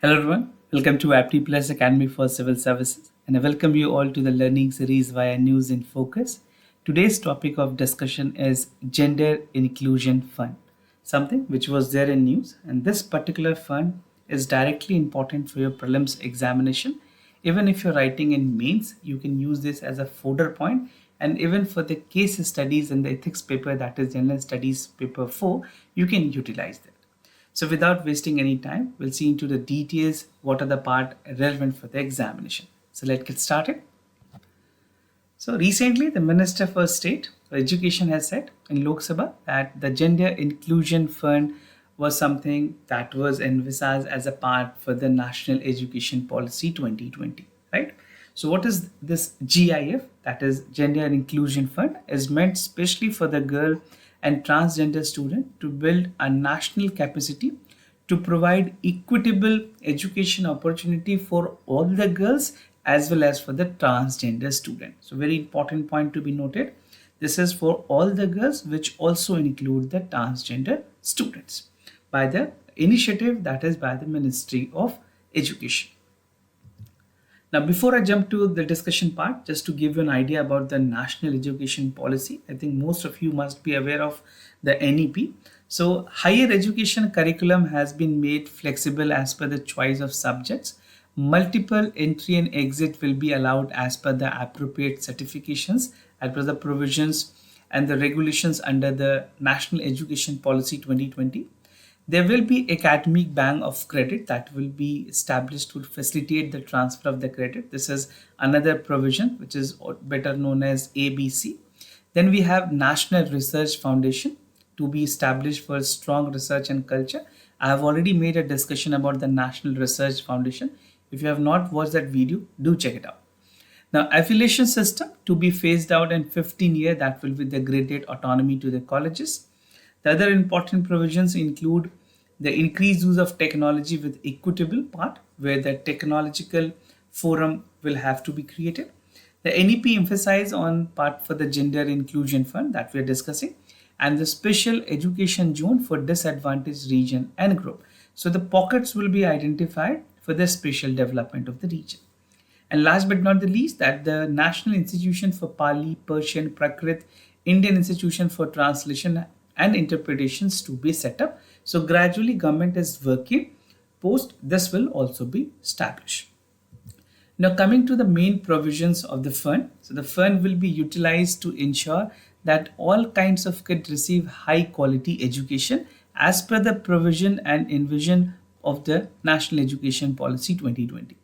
Hello everyone, welcome to Apti Plus Academy for Civil Services, and I welcome you all to the learning series via News in Focus. Today's topic of discussion is Gender Inclusion Fund, something which was there in news, and this particular fund is directly important for your prelims examination. Even if you're writing in mains, you can use this as a fodder point, and even for the case studies and the ethics paper, that is General Studies paper 4, you can utilize that. So without wasting any time, we'll see into the details what are the part relevant for the examination. So let's get started. So recently, the Minister for State for Education has said in Lok Sabha that the Gender Inclusion Fund was something that was envisaged as a part for the National Education Policy 2020, right? So what is this GIF, that is Gender Inclusion Fund, is meant specially for the girl and transgender student to build a national capacity to provide equitable education opportunity for all the girls as well as for the transgender student. So very important point to be noted. This is for all the girls, which also include the transgender students by the initiative that is by the Ministry of Education. Now, before I jump to the discussion part, just to give you an idea about the National Education Policy, I think most of you must be aware of the NEP. So, higher education curriculum has been made flexible as per the choice of subjects. Multiple entry and exit will be allowed as per the appropriate certifications, as per the provisions and the regulations under the National Education Policy 2020. There will be academic bank of credit that will be established to facilitate the transfer of the credit. This is another provision which is better known as ABC. Then we have National Research Foundation to be established for strong research and culture. I have already made a discussion about the National Research Foundation. If you have not watched that video, do check it out. Now, affiliation system to be phased out in 15 years, that will be the graded autonomy to the colleges. The other important provisions include the increased use of technology with equitable part, where the technological forum will have to be created. The NEP emphasize on part for the gender inclusion fund that we are discussing, and the special education zone for disadvantaged region and group. So the pockets will be identified for the special development of the region. And last but not the least, that the National Institution for Pali, Persian, Prakrit, Indian Institution for Translation and interpretations to be set up. So gradually government is working. Post this will also be established. Now coming to the main provisions of the fund. So the fund will be utilized to ensure that all kinds of kids receive high quality education as per the provision and envision of the National Education Policy 2020.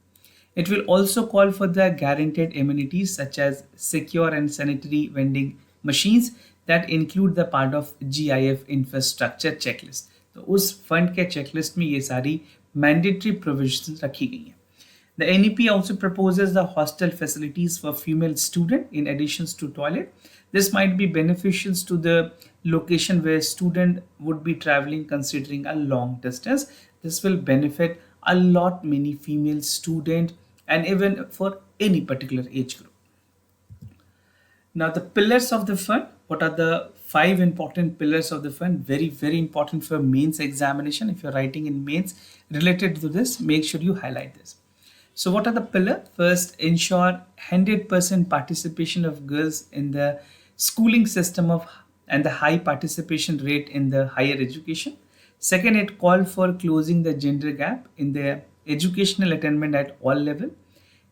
It will also call for the guaranteed amenities such as secure and sanitary vending machines that include the part of GIF infrastructure checklist. तो उस fund के checklist में ये सारी mandatory provisions रखी गई हैं. The NEP also proposes the hostel facilities for female student in addition to toilet. This might be beneficial to the location where student would be traveling considering a long distance. This will benefit a lot many female student and even for any particular age group. Now the pillars of the fund, what are the 5 important pillars of the fund? Very important for mains examination. If you're writing in mains related to this, make sure you highlight this. So what are the pillars? First, ensure 100% participation of girls in the schooling system and the high participation rate in the higher education. Second, it called for closing the gender gap in the educational attainment at all levels,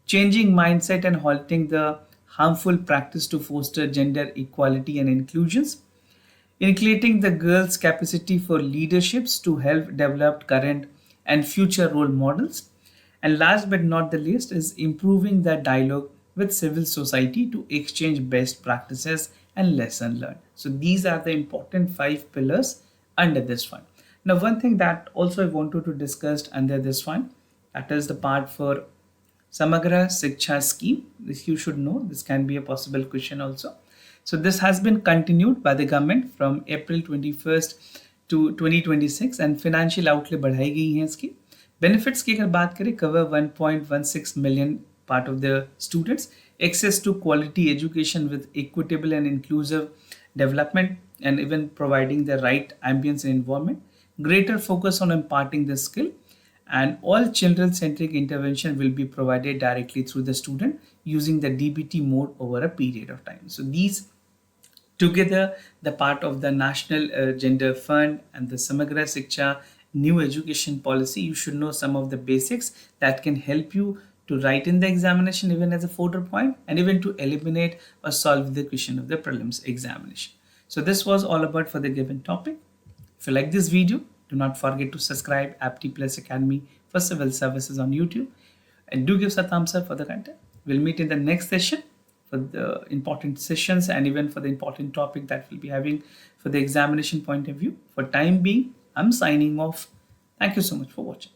changing mindset and halting the harmful practice to foster gender equality and inclusions, increasing the girls' capacity for leaderships to help develop current and future role models, and last but not the least is improving the dialogue with civil society to exchange best practices and lesson learned. So these are the important 5 pillars under this fund. Now one thing that also I wanted to discuss under this fund, that is the part for Samagra Shiksha scheme. This you should know. This can be a possible question also. So this has been continued by the government from April 21st to 2026 and financial outlay बढ़ाई गई है इसकी. Benefits की अगर बात करें, cover 1.16 million part of the students, access to quality education with equitable and inclusive development, and even providing the right ambience and environment, greater focus on imparting the skill, and all children-centric intervention will be provided directly through the student using the DBT mode over a period of time. So these together, the part of the National Gender Fund and the Samagra Shiksha new education policy, you should know some of the basics that can help you to write in the examination even as a fodder point and even to eliminate or solve the question of the prelims examination. So this was all about for the given topic. If you like this video, do not forget to subscribe Apti Plus Academy for Civil Services on YouTube and do give us a thumbs up for the content. We'll meet in the next session for the important sessions and even for the important topic that we'll be having for the examination point of view. For time being, I'm signing off. Thank you so much for watching.